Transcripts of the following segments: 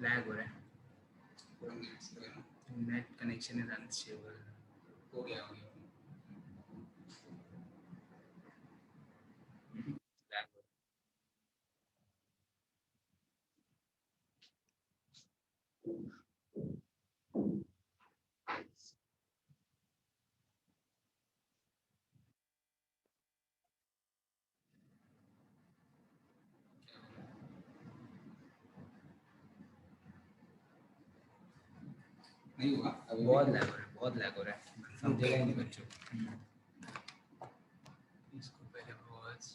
Lag हो रहा है, नेट कनेक्शन इज अनस्टेबल। हो गया lag हो नहीं हुआ, बहुत लैग हो रहा है, बहुत लैग हो रहा है, समझेगा ही नहीं बच्चों। इसको पहले pause.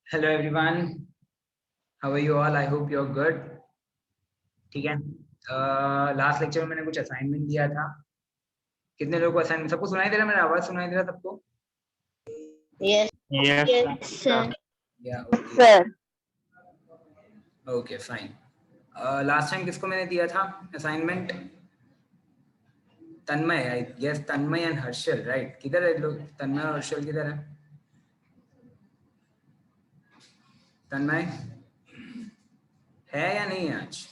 Hello everyone, how are you all? I hope you are good. ठीक है, लास्ट लेक्चर में मैंने कुछ असाइनमेंट दिया था। कितने लोगों को असाइनमेंट, सबको सुनाई दे रहा है? मेरा आवाज सुनाई दे रहा है सबको? Yes. Yes, Sir. या Sir. Okay fine. Last time किसको मैंने दिया था assignment? Tanmay, I guess Tanmay and Harshal, right? किधर है लोग? तन्मय और हर्षल किधर है? तन्मय है या नहीं है आज?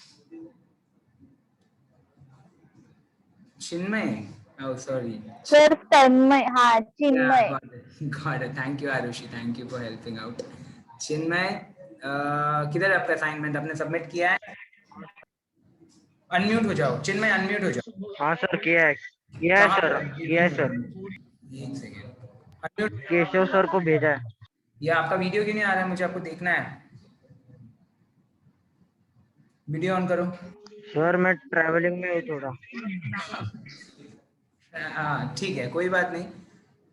चिन्मय, oh sorry. Sir, Tanmay. हाँ, Chinmay. Yeah, got it. Thank you Arushi, thank you for helping out. चिन्मय, किधर है आपका असाइनमेंट? आपने सबमिट किया है? अनम्यूट हो जाओ चिन्मय, अनम्यूट हो जाओ। हाँ सर, किया है सर, किया है सर। एक सेकेंड, अनम्यूट। केशव सर को भेजा है। ये आपका वीडियो क्यों नहीं आ रहा है? मुझे आपको देखना है, वीडियो ऑन करो। सर मैं ट्रैवलिंग में हूँ थोड़ा। हाँ ठीक है, कोई बात नहीं,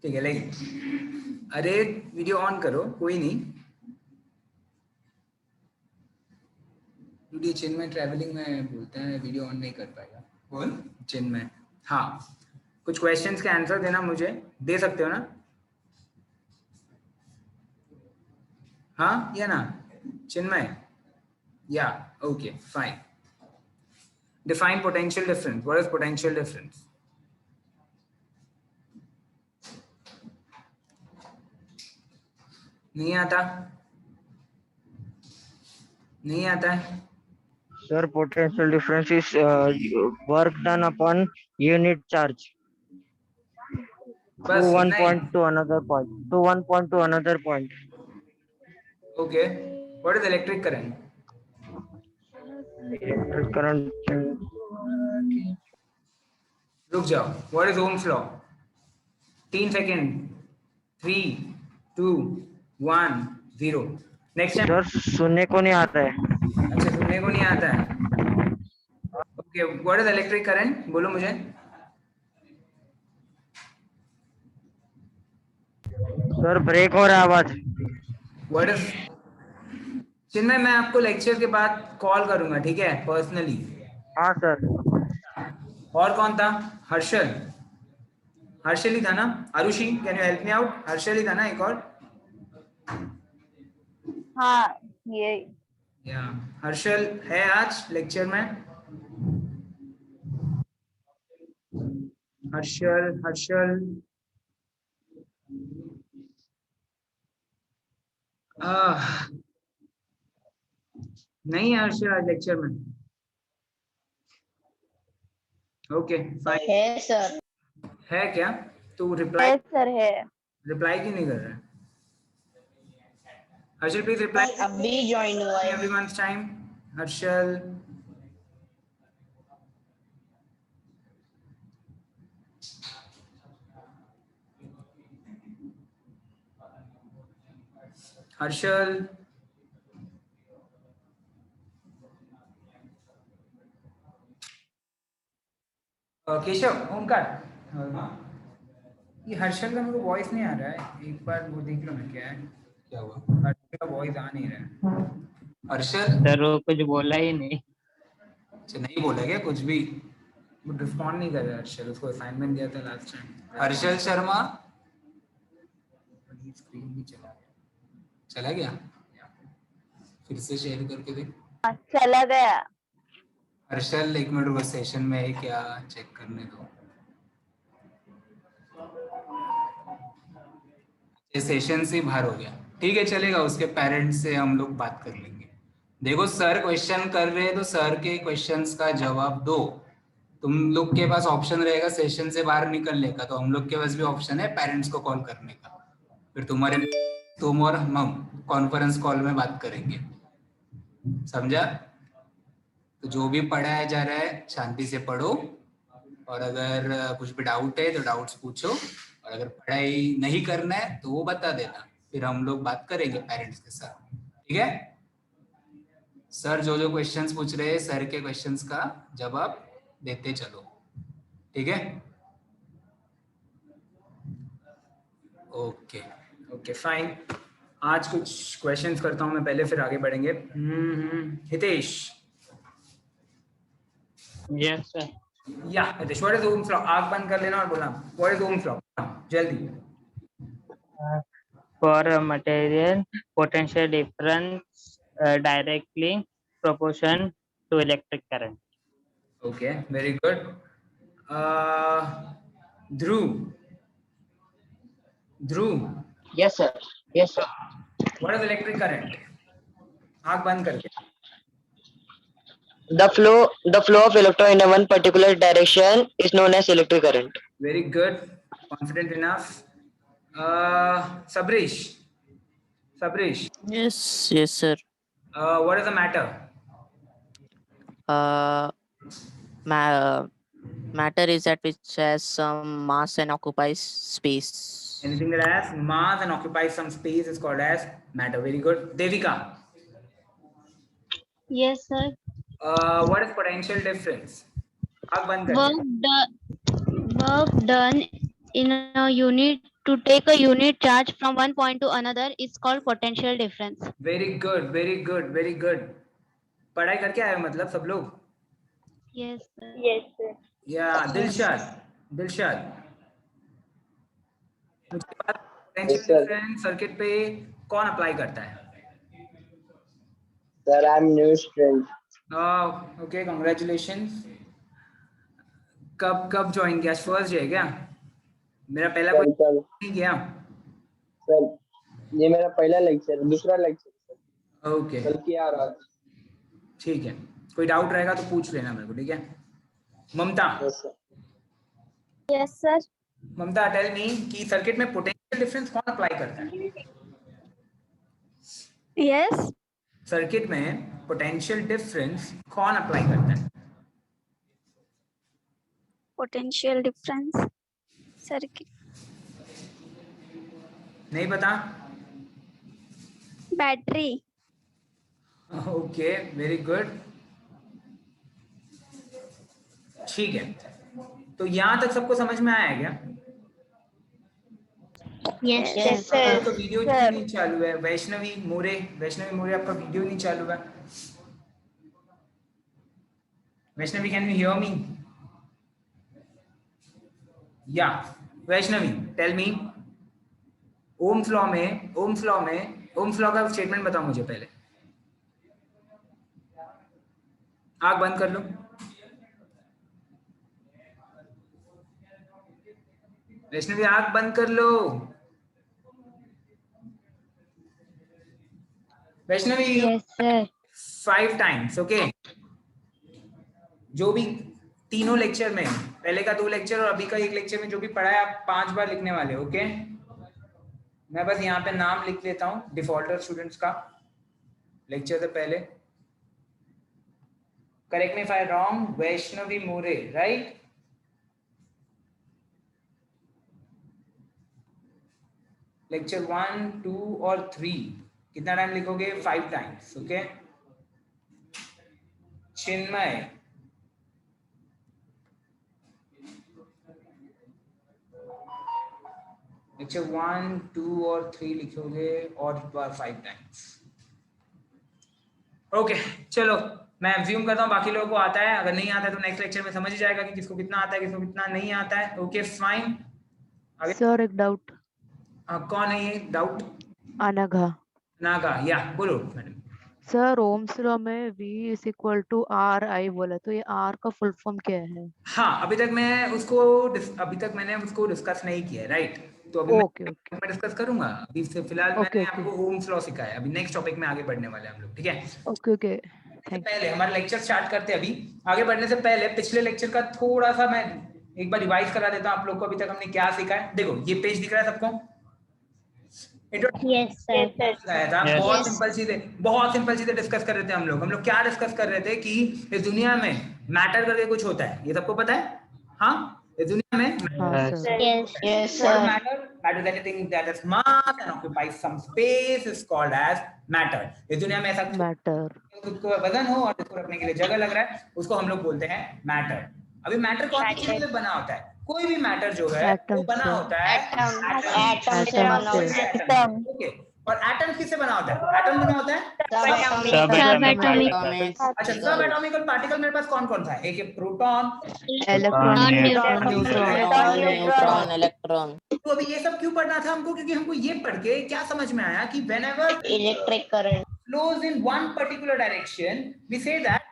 ठीक है, लेकिन अरे वीडियो ऑन करो, कोई नहीं। वीडियो चिन्मय ट्रैवलिंग में बोलते हैं, वीडियो ऑन नहीं कर पाएगा। कौन? चिन्मय। हाँ, कुछ क्वेश्चंस के आंसर देना, मुझे दे सकते हो ना? हाँ या ना चिन्मय? या okay fine. Define potential difference. What is potential difference? नहीं आता? नहीं आता है? Sir potential difference is work done upon unit charge to बस one इतना ही? point to another point, to one point to another point. Okay. What is electric current? Electric current. रुक जाओ। What is Ohm's law? 3 second, 3, 2, 1, 0। Next time. Sir सुनने को नहीं आता है। अच्छा, सुनने को नहीं आता है। Okay, what is electric current? बोलो मुझे। सर ब्रेक हो रहा है आवाज। What is? चिन्मय, मैं आपको लेक्चर के बाद कॉल करूंगा, ठीक है, पर्सनली। हाँ सर। और कौन था? हर्षल, हर्षल ही था ना? Arushi, can you help me out? Harshal ही था ना एक और? हाँ, ये या हर्षल है आज लेक्चर में? हर्षल, हर्षल नहीं है हर्षल आज लेक्चर में। Okay fine. है सर। है क्या? तो रिप्लाई, है सर, है। रिप्लाई क्यों नहीं कर रहा है? Harshal please reply. अभी ज्वाइन हुआ है। Everyone's time. हर्षल, हर्षल, केशव, ओमकार, ये हर्षल का मेरे को वॉइस नहीं आ रहा है, एक बार वो देख लो ना क्या है। क्या हुआ? हर्षल का वॉइस आ नहीं रहा है। हर्षल सर वो कुछ बोला ही नहीं। अच्छा, नहीं बोला क्या कुछ भी? वो रिस्पॉन्ड नहीं कर रहा हर्षल, उसको असाइनमेंट दिया था last time. Harshal Sharma, screen भी चला गया, फिर से शेयर करके देख। चला गया। हर्षल एक मिनट, वो सेशन में है क्या, चेक करने दो। ये सेशन से बाहर हो गया, ठीक है चलेगा, उसके पेरेंट्स से हम लोग बात कर लेंगे। देखो सर क्वेश्चन कर रहे हैं तो सर के क्वेश्चंस का जवाब दो। तुम लोग के पास ऑप्शन रहेगा सेशन से बाहर निकलने का, तो हम लोग के पास भी ऑप्शन है पेरेंट्स को कॉल करने का। फिर तुम और हम कॉन्फ्रेंस कॉल में बात करेंगे, समझा? तो जो भी पढ़ाया जा रहा है शांति से पढ़ो, और अगर कुछ भी डाउट है तो डाउट्स पूछो, और अगर पढ़ाई नहीं करना है तो वो बता देना, फिर हम लोग बात करेंगे पेरेंट्स के साथ, ठीक है? सर जो जो क्वेश्चंस पूछ रहे हैं सर के क्वेश्चंस का जवाब देते चलो, ठीक है? Okay okay fine. आज कुछ क्वेश्चंस करता हूं मैं पहले, फिर आगे बढ़ेंगे। Hitesh, Yes, sir. या Hitesh, what is Ohm's law? आग बंद कर लेना और बोलना व्हाट इज ओम्स लॉ, जल्दी। For a material, potential difference directly proportion to electric current. Okay very good. Dhruv, Dhruv, Yes, sir. Yes, sir. What is electric current? आग बंद करके। The flow of electron in a one particular direction is known as electric current. Very good, confident enough. Sabarish, Sabarish, Yes, yes, sir. What is the matter? Uh, ma- Matter is that which has some mass and occupies space. Anything that has mass and occupies some space is called as matter. Very good. Devika, Yes, sir. what is potential difference? आग बंद करके। Work done in a unit to take a unit charge from one point to another is called potential difference. Very good, very good, very good. पढ़ाई करके आए हो मतलब सब लोग? Yes, sir. Yes, sir. या दिलशाद, दिलशाद, मुझे बात potential difference सर्किट पे कौन अप्लाई करता है? Sir, I'm new student. Okay congratulations. कब ज्वाइन किया? फर्स्ट डे क्या? मेरा पहला कोई नहीं किया। सर ये मेरा पहला लेक्चर, दूसरा लेक्चर ओके कल की आ रहा है। ठीक है, कोई डाउट रहेगा तो पूछ लेना मेरे को, ठीक है? ममता, Yes, sir. ममता टेल मी कि सर्किट में पोटेंशियल डिफरेंस कौन अप्लाई करता है? Yes. सर्किट में पोटेंशियल डिफरेंस कौन अप्लाई करता है? Potential difference. Circuit. नहीं पता? Battery. ओके वेरी गुड, ठीक है। तो यहाँ तक सबको समझ में आया है क्या? Yes, Yes, तो sir. वीडियो क्यों नहीं चालू है? वैष्णवी मोरे, वैष्णवी मोरे आपका वीडियो नहीं चालू है। Vaishnavi can you hear me? या Vaishnavi tell me, Ohm's law में ओम्स लॉ का स्टेटमेंट बताओ मुझे पहले। आग बंद कर लो। वैष्णवी आग बंद कर लो। Vaishnavi Yes, sir. 5 times, okay? जो भी तीनों लेक्चर में, पहले का 2 लेक्चर और अभी का 1 लेक्चर में जो भी पढ़ा है आप 5 बार लिखने वाले, ओके? मैं बस यहाँ पे नाम लिख लेता हूँ डिफॉल्टर स्टूडेंट्स का लेक्चर से पहले। Correct me if I wrong, Vaishnavi more, right? Lecture 1, 2 और 3 कितना टाइम लिखोगे? 5 टाइम्स, ओके? चिन्मय, लेक्चर 1, 2 और 3 लिखोगे और 5 टाइम्स, ओके? चलो मैं अज्यूम करता हूँ बाकी लोगों को आता है, अगर नहीं आता है तो नेक्स्ट लेक्चर में समझ ही जाएगा कि किसको कितना आता है किसको कितना नहीं आता है, ओके फाइन। Sir, एक डाउट। कौन है ये डाउट? अनघा। नागा, या बोलो मैडम। सर ओम्स लॉ में V is equal to R I बोला, तो ये R का फुल फॉर्म क्या है? हाँ, अभी तक मैंने उसको डिस्कस नहीं किया है, राइट? तो अभी ओके ओके मैं डिस्कस करूंगा। अभी से फिलहाल ओके, मैंने ओके। आपको ओम्स लॉ सिखाया, अभी नेक्स्ट टॉपिक में आगे बढ़ने वाले हैं हम लोग, ठीक है। ओके ओके इससे थैंक पहले हमारा लेक्चर स्टार्ट करते हैं। अभी आगे बढ़ने से पहले पिछले लेक्चर का थोड़ा सा मैं एक बार रिवाइज करा देता हूं आप लोग को। अभी तक हमने क्या सीखा है, देखो ये पेज दिख रहा है सबको, Yes, sir. सिखाया था। Yes. बहुत सिंपल चीजें डिस्कस कर रहे थे हम लोग। क्या डिस्कस कर रहे थे कि इस दुनिया में मैटर करके कुछ होता है, ये सबको पता है। हाँ, इस दुनिया में हाँ Yes. Sir Yes, what matter is anything that is mass and occupies some space is called as matter। इस दुनिया में ऐसा मैटर उसको वजन हो और उसको रखने के लिए जगह लग रहा है, उसको हम लोग बोलते हैं मैटर। अभी मैटर कौन सी चीज से बना होता है? कोई भी मैटर जो है वो एटम बना से होता है एटम से ओके। और एटम किससे बना होता है? एटम बना होता है Subatomic. Atomic. अच्छा, सब एटॉमिक और पार्टिकल मेरे पास कौन कौन सा है? एक है proton. Electron Non-neutron. Proton, neutron, electron. तो अभी ये सब क्यों पढ़ना था हमको? क्योंकि हमको ये पढ़ के क्या समझ में आया कि whenever Electric current. flows in one particular direction, we say that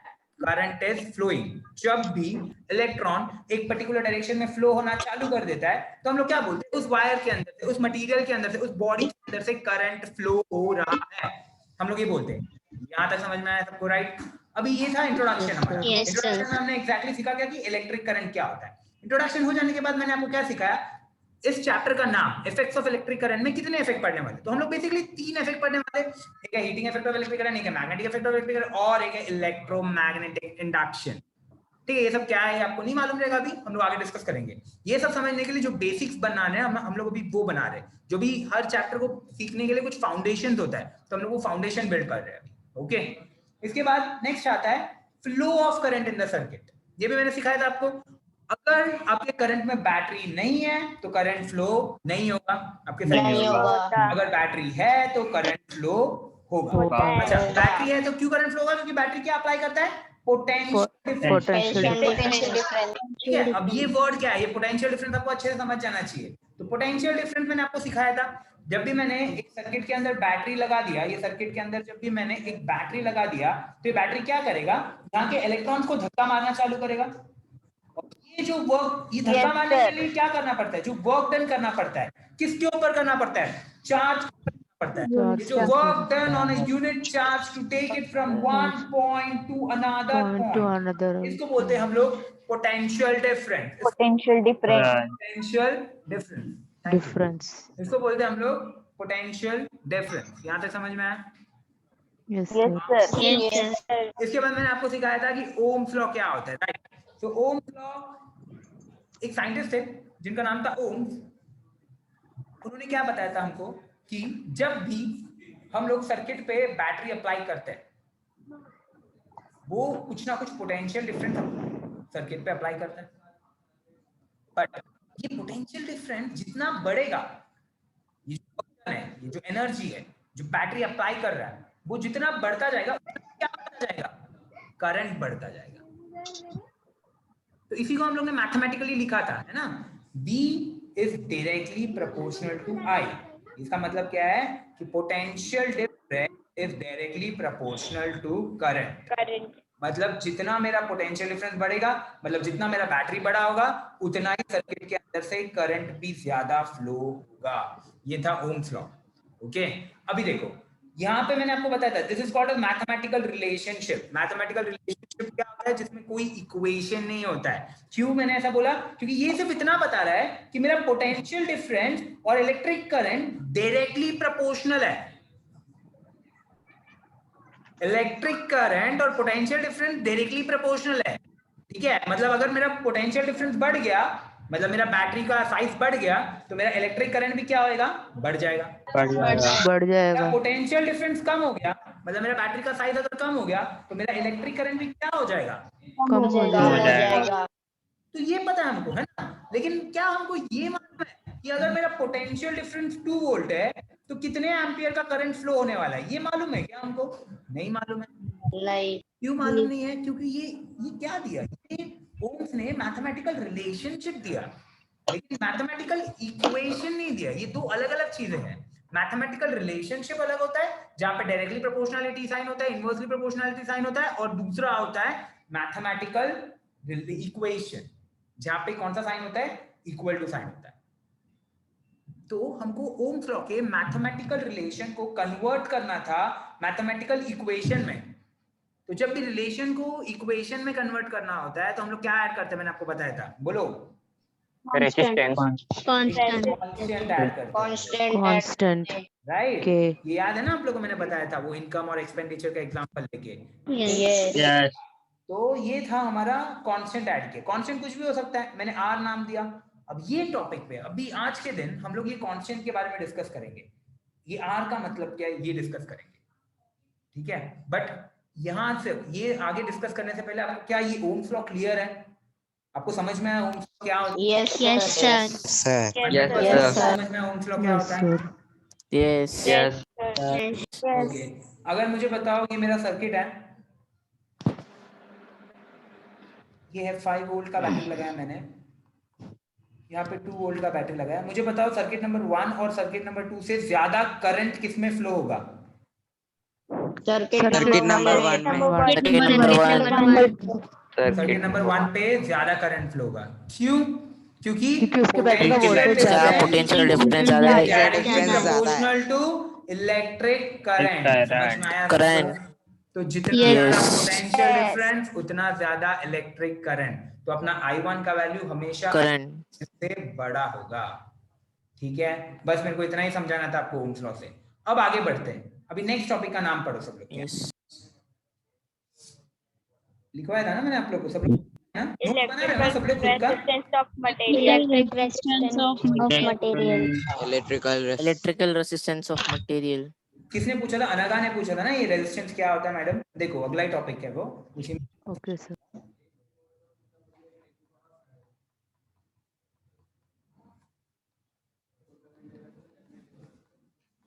current is flowing। जब भी इलेक्ट्रॉन एक पर्टिकुलर डायरेक्शन में फ्लो होना चालू कर देता है तो हम लोग क्या बोलते हैं? उस वायर के अंदर से, उस मटेरियल के अंदर से, उस बॉडी के अंदर से करंट फ्लो हो रहा है, हम लोग ये बोलते हैं। यहाँ तक समझ में आया सबको? राइट। अभी ये था इंट्रोडक्शन हमारा। Yes, sir. इंट्रोडक्शन में हमने एग्जैक्टली सीखा क्या कि इलेक्ट्रिक करंट क्या होता है। इंट्रोडक्शन हो जाने के बाद मैंने आपको क्या सिखाया? इस चैप्टर का नाम इफेक्ट्स ऑफ इलेक्ट्रिक करंट में कितने इफेक्ट पढ़ने वाले? तो हम लोग बेसिकली 3 इफेक्ट पढ़ने वाले। एक है heating effect of electric current, एक है magnetic effect of electric current, और एक है इलेक्ट्रोमैग्नेटिक इंडक्शन। ठीक है, ये सब क्या है आपको नहीं मालूम रहेगा, अभी हम लोग आगे डिस्कस करेंगे। ये सब समझने के लिए जो बेसिक्स बनाने हैं हम लोग अभी वो बना रहे हैं। जो भी हर चैप्टर को सीखने के लिए कुछ फाउंडेशन होता है, तो हम लोग वो फाउंडेशन बिल्ड कर रहे हैं अभी। ओके, इसके बाद नेक्स्ट आता है flow of current in the circuit. ये भी मैंने सिखाया था आपको। अगर आपके करंट में बैटरी नहीं है तो करंट फ्लो नहीं होगा आपके सर्किट। अगर बैटरी है तो करंट फ्लो होगा। अच्छा, बैटरी है तो क्यों करंट फ्लो होगा? क्योंकि बैटरी क्या अप्लाई करता है? Potential difference. ठीक है। अब ये वर्ड क्या है? ये पोटेंशियल डिफरेंस आपको अच्छे से समझ जाना चाहिए। तो पोटेंशियल डिफरेंस मैंने आपको सिखाया था। जब भी मैंने एक सर्किट के अंदर बैटरी लगा दिया, ये सर्किट के अंदर जब भी मैंने एक बैटरी लगा दिया तो ये बैटरी क्या करेगा? यहाँ के इलेक्ट्रॉन्स को धक्का मारना चालू करेगा। और ये जो वर्क, ये धक्का मारने के लिए क्या करना पड़ता है? जो वर्क डन करना पड़ता है, किसके ऊपर करना पड़ता है? चार्ज पड़ता है। ये जो work done on a unit charge to take it from one point to another point, इसको बोलते हैं हम लोग potential difference. Potential difference. Potential difference इसको बोलते हैं हम लोग पोटेंशियल डिफरेंस। यहाँ तक समझ में आया? Yes sir Yes, sir. इसके बाद मैंने आपको सिखाया था कि ओम्स लॉ क्या होता है, राइट। तो ओम्स लॉ, एक साइंटिस्ट थे जिनका नाम था ओम्स। उन्होंने क्या बताया था हमको कि जब भी हम लोग सर्किट पे बैटरी अप्लाई करते हैं, वो कुछ ना कुछ पोटेंशियल डिफरेंस सर्किट पे अप्लाई करता है। बट ये पोटेंशियल डिफरेंस जितना बढ़ेगा, ये जो है, ये जो एनर्जी है जो बैटरी अप्लाई कर रहा है, वो जितना बढ़ता जाएगा क्या बढ़ता जाएगा? करंट बढ़ता जाएगा। तो इसी को हम लोग ने मैथमेटिकली लिखा था, है ना? B is directly proportional to I। इसका मतलब क्या है कि potential difference is directly proportional to current. मतलब जितना मेरा पोटेंशियल डिफरेंस बढ़ेगा, मतलब जितना मेरा बैटरी बड़ा होगा, उतना ही सर्किट के अंदर से करंट भी ज्यादा फ्लो होगा। ये था ओम्स लॉ। ओके, अभी देखो यहाँ पे मैंने आपको बताया था, this is called a mathematical relationship. Mathematical relationship क्या होता है? जिसमें कोई इक्वेशन नहीं होता है। क्यों मैंने ऐसा बोला? क्योंकि ये सिर्फ इतना बता रहा है कि मेरा पोटेंशियल डिफरेंस और इलेक्ट्रिक करंट डायरेक्टली प्रोपोर्शनल है। इलेक्ट्रिक करंट और पोटेंशियल डिफरेंस डायरेक्टली प्रोपोर्शनल है। ठीक है, मतलब अगर मेरा पोटेंशियल डिफरेंस बढ़ गया, मतलब मेरा बैटरी का साइज बढ़ गया, तो मेरा इलेक्ट्रिक करंट भी क्या होएगा? बढ़ जाएगा। बढ़ जाएगा। पोटेंशियल डिफरेंस कम हो गया, मतलब मेरा बैटरी का साइज अगर कम हो गया, तो मेरा इलेक्ट्रिक करंट भी क्या हो जाएगा? कम हो जाएगा। तो ये पता है हमको, है ना? लेकिन क्या हमको ये मालूम है कि अगर मेरा पोटेंशियल डिफरेंस 2 वोल्ट है तो कितने एम्पियर का करंट फ्लो होने वाला है? ये मालूम है क्या हमको? नहीं मालूम है। क्यों मालूम नहीं है? क्योंकि ये क्या दिया? ये ओम्स ने मैथमेटिकल रिलेशनशिप दिया, लेकिन मैथमेटिकल इक्वेशन नहीं दिया। ये दो अलग अलग चीजें हैं। मैथमेटिकल रिलेशनशिप अलग होता है, जहां पे डायरेक्टली प्रोपोर्शनलिटी साइन होता है, इनवर्सली प्रोपोर्शनलिटी साइन होता है, और दूसरा होता है मैथमेटिकल इक्वेशन, जहां पे कौन सा साइन होता है? इक्वल टू साइन होता है। तो हमको ओम्स लॉ के मैथमेटिकल रिलेशन को कन्वर्ट करना था मैथमेटिकल इक्वेशन में। तो जब भी रिलेशन को इक्वेशन में कन्वर्ट करना होता है तो हम लोग क्या ऐड करते हैं, मैंने आपको बताया था, बोलो। Resistance. Constant. कांस्टेंट ऐड करते हैं, Constant. राइट। Okay. ये याद है ना आप लोगों को, मैंने बताया था वो इनकम और एक्सपेंडिचर का एग्जांपल लेके। Yes. Yes. तो ये था हमारा कांस्टेंट ऐड किया। कांस्टेंट कुछ भी हो सकता है, मैंने आर नाम दिया। अब ये टॉपिक पे अभी आज के दिन हम लोग ये कांस्टेंट के बारे में डिस्कस करेंगे। ये आर का मतलब क्या है ये डिस्कस करेंगे, ठीक है। बट यहां से ये आगे डिस्कस करने से पहले आपको क्या ये ओम्स लॉ क्लियर है? आपको समझ में आया ओम्स लॉ क्या होता है? Yes, sir. Yes, Yes, sir. समझ में आया ओम्स लॉ क्या Yes, होता है? sir. Yes. Yes. ओके, अगर मुझे बताओ ये मेरा सर्किट है, ये है 5 वोल्ट का बैटरी लगाया मैंने, यहाँ पे 2 वोल्ट का बैटरी लगाया। मुझे बताओ सर्किट नंबर 1 और सर्किट नंबर 2 से ज्यादा करंट किसमें फ्लो होगा? Circuit number one में। Circuit number one. Circuit number 1 पे ज्यादा करंट फ्लो होगा। क्यों? क्योंकि क्योंकि उसके बैटरी का voltage क्या ज्यादा है। पोटेंशियल डिफरेंस ज्यादा है? Proportional to electric current. समझ में आया Current. सबको? तो जितना Yes. ज्यादा पोटेंशियल डिफरेंस उतना ज्यादा इलेक्ट्रिक करंट। तो अपना I1 का वैल्यू हमेशा Current. से बड़ा होगा, ठीक है। बस मेरे को इतना ही समझाना था आपको ओम्स लॉ से। अब आगे बढ़ते हैं, अभी नेक्स्ट टॉपिक का नाम पढ़ो सब लोग। Yes. लिखवाया था ना मैंने आप लोग को, सब लोग ना नोट बना रहे हो ना सब लोग खुद का? Electric resistance of material. Electrical resistance of material. किसने पूछा था? अनघा ने पूछा था ना ये रेजिस्टेंस क्या होता है मैडम। देखो अगला ही टॉपिक है वो, उसी में Okay, sir.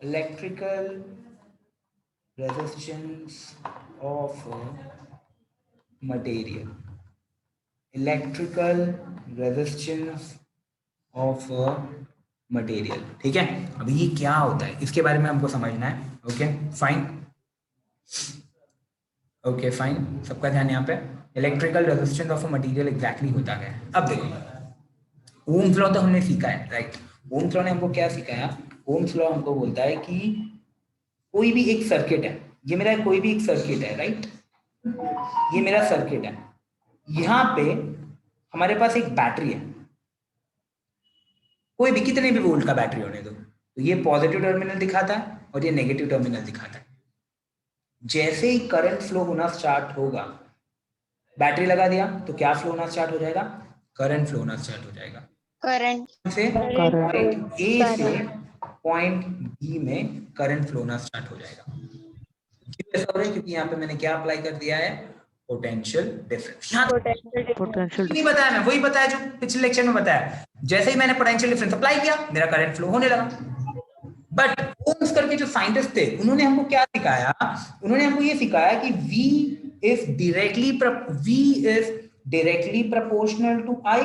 electrical resistance of material, electrical resistance of material, ठीक है। अभी ये क्या होता है इसके बारे में हमको समझना है। ओके फाइन, ओके फाइन, सबका ध्यान यहाँ पे। Electrical resistance of a material exactly होता है। अब देखो ओम्स लॉ तो हमने सीखा है, राइट। ओम्स लॉ ने हमको क्या सिखाया? ओम्स लॉ हमको बोलता है कि कोई भी एक सर्किट है, ये मेरा कोई भी एक सर्किट है, राइट, ये मेरा सर्किट है, यहाँ पे हमारे पास एक बैटरी है, कोई भी कितने भी वोल्ट का बैटरी होने दो, तो ये पॉजिटिव टर्मिनल दिखाता है और ये नेगेटिव टर्मिनल दिखाता है। जैसे ही करंट फ्लो होना स्टार्ट होगा, बैटरी लगा दिया तो क्या फ्लो होना स्टार्ट हो जाएगा? करंट फ्लो होना स्टार्ट हो जाएगा। करंट से Current. पॉइंट ए से पॉइंट बी में करंट फ्लो होना स्टार्ट हो जाएगा। क्यों ऐसा हो रहा है? क्योंकि यहाँ पे मैंने क्या अप्लाई कर दिया है? Potential difference. Potential नहीं बताया मैं, वही बताया जो पिछले लेक्चर में बताया। जैसे ही मैंने पोटेंशियल डिफरेंस अप्लाई किया मेरा करंट फ्लो होने लगा। बट ओम्स करके जो साइंटिस्ट थे उन्होंने हमको क्या सिखाया? उन्होंने हमको ये सिखाया कि V is directly proportional to I।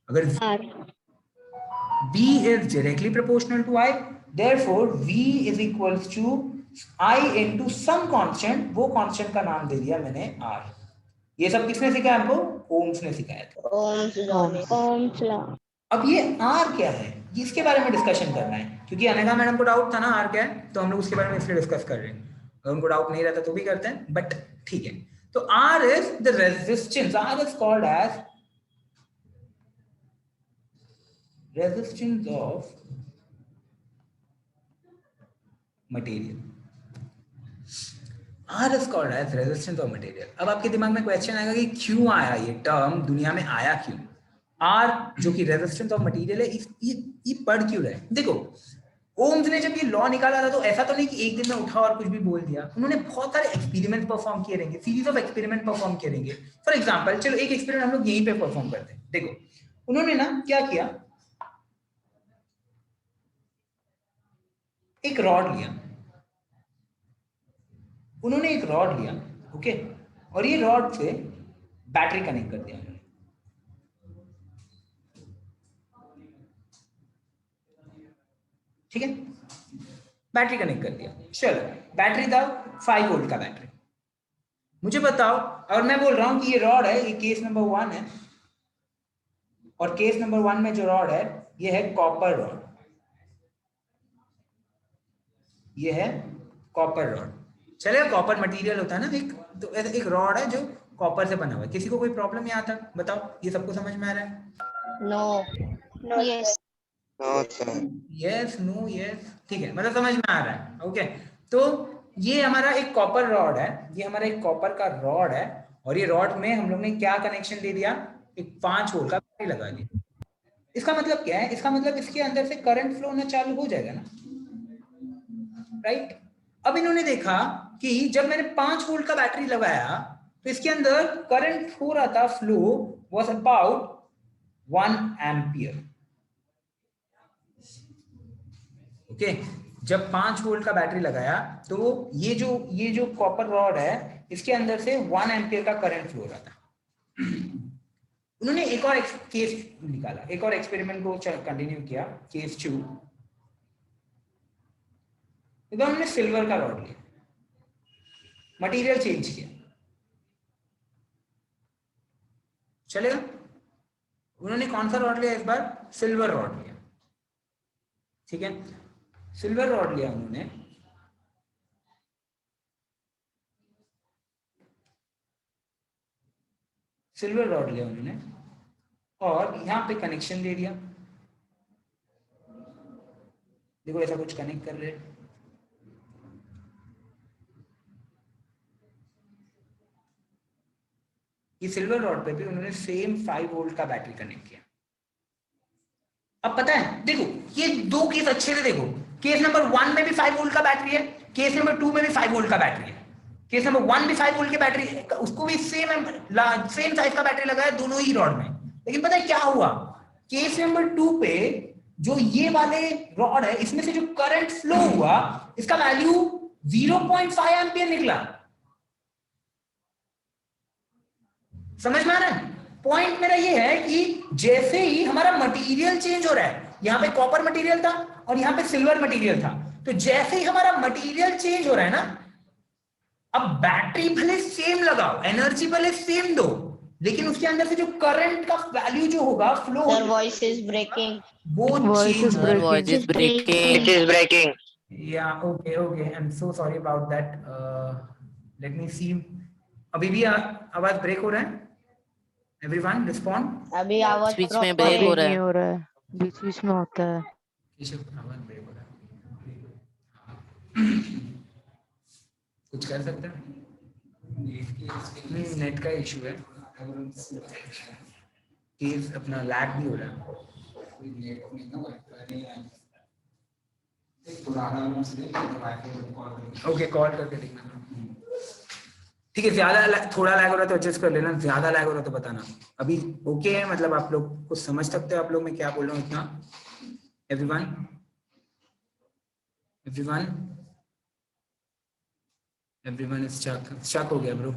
अगर V is directly proportional to I, therefore V is equals to I into some constant, वो constant का नाम दे दिया मैंने R। ये सब किसने सिखाया हमको? ओम्स ने सिखाया था। Ohm's law. अब ये R क्या है इसके बारे में डिस्कशन करना है, क्योंकि अनघा मैडम को डाउट था ना R क्या है, तो हम लोग उसके बारे में इसलिए डिस्कस कर रहे हैं। अगर उनको डाउट नहीं रहता तो भी करते हैं, बट ठीक है। तो R is the resistance, R is called as resistance of material। R is called as resistance of material। अब आपके दिमाग में क्वेश्चन आएगा कि क्यों आया ये टर्म, दुनिया में आया क्यों? R जो कि रेजिस्टेंस ऑफ मटेरियल है, ये पढ़ क्यों रहे? देखो ओम्स ने जब ये लॉ निकाला था तो ऐसा तो नहीं कि एक दिन में उठा और कुछ भी बोल दिया। उन्होंने बहुत सारे एक्सपेरिमेंट परफॉर्म किए रहेंगे, सीरीज ऑफ एक्सपेरिमेंट परफॉर्म किए रहेंगे। फॉर एग्जांपल चलो एक एक्सपेरिमेंट हम लोग यहीं पे परफॉर्म करते हैं। देखो उन्होंने ना क्या किया, एक रॉड लिया, उन्होंने एक रॉड लिया, ओके, और ये रॉड से बैटरी कनेक्ट कर दिया उन्होंने। ठीक है, बैटरी कनेक्ट कर दिया। चलो बैटरी था 5 वोल्ट का बैटरी। मुझे बताओ, और मैं बोल रहा हूं कि ये रॉड है, ये केस नंबर 1 है, और केस नंबर 1 में जो रॉड है ये है कॉपर रॉड, ये है कॉपर रॉड। चलेगा, कॉपर मटेरियल होता है ना एक, तो एक रॉड है जो कॉपर से बना हुआ है। किसी को कोई प्रॉब्लम यहाँ तक बताओ, ये सबको समझ में आ रहा है? No. Yes. Yes, no, yes, ठीक है, मतलब समझ में आ रहा है। ओके, तो ये हमारा एक कॉपर रॉड है, ये हमारा एक कॉपर का रॉड है, और ये रॉड में हम लोग ने क्या कनेक्शन दे दिया, एक 5 वोल्ट का बैटरी लगा दिया। इसका मतलब क्या है? इसका मतलब इसके अंदर से करंट फ्लो होना चालू हो जाएगा ना, राइट? अब इन्होंने देखा कि जब मैंने 5 वोल्ट का बैटरी लगाया तो इसके अंदर करंट हो रहा था, flow was about 1 ampere. Okay, जब 5 वोल्ट का बैटरी लगाया तो ये जो कॉपर रॉड है इसके अंदर से 1 एम्पियर का करंट फ्लो हो रहा था। उन्होंने एक और केस निकाला, एक और एक्सपेरिमेंट को कंटिन्यू किया, केस 2। तो हमने सिल्वर का रॉड लिया, मटेरियल चेंज किया, चलेगा? उन्होंने कौन सा रॉड लिया इस बार? सिल्वर रॉड लिया, ठीक है? सिल्वर रॉड लिया उन्होंने, सिल्वर रॉड लिया उन्होंने और यहां पे कनेक्शन दे दिया। देखो ऐसा कुछ कनेक्ट कर रहे हैं, ये सिल्वर रॉड पे भी उन्होंने सेम 5 वोल्ट का बैटरी कनेक्ट किया। अब पता है, देखो ये दो केस अच्छे से देखो, केस नंबर 1 में भी 5 वोल्ट का बैटरी है, केस नंबर 2 में भी 5 वोल्ट का बैटरी है। केस नंबर 1 भी 5 वोल्ट की बैटरी है, उसको भी सेम साइज का बैटरी लगा है दोनों ही रॉड में। लेकिन पता है क्या हुआ? केस नंबर 2 पे जो ये वाले रॉड है इसमें से जो करंट फ्लो हुआ इसका वैल्यू 0.5 एम्पियर निकला। समझ में आ रहा है? पॉइंट मेरा ये है कि जैसे ही हमारा मटेरियल चेंज हो रहा है, यहां पे कॉपर मटेरियल था और यहां पे सिल्वर मटेरियल था, तो जैसे ही हमारा मटेरियल चेंज हो रहा है ना, अब बैटरी भले सेम लगाओ, एनर्जी भले सेम दो, लेकिन उसके अंदर से जो करंट का वैल्यू जो होगा, flow, Your voice is breaking. वो Voice is change. Your voice is breaking. Yeah, okay, I'm so sorry about that. Let me see. अभी भी आवाज ब्रेक हो रहा है? Everyone respond. अभी आवाज बीच में proper break है। हो रहा है। नहीं हो रहा है, बीच बीच में होता है। केशव, आवाज ब्रेक हो रहा है, कुछ कर सकते हैं? नेट का इशू है, केस अपना लैग भी हो रहा है। ओके, कॉल करके देखना। ठीक है, थोड़ा लैग हो रहा है तो एडजस्ट कर लेना, ज्यादा लैग हो रहा है तो बताना। अभी ओके है, मतलब आप लोग कुछ समझ सकते हो आप लोग मैं क्या बोल रहा हूँ इतना? एवरीवन इज स्टक हो गया ब्रो।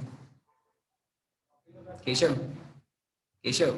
केशव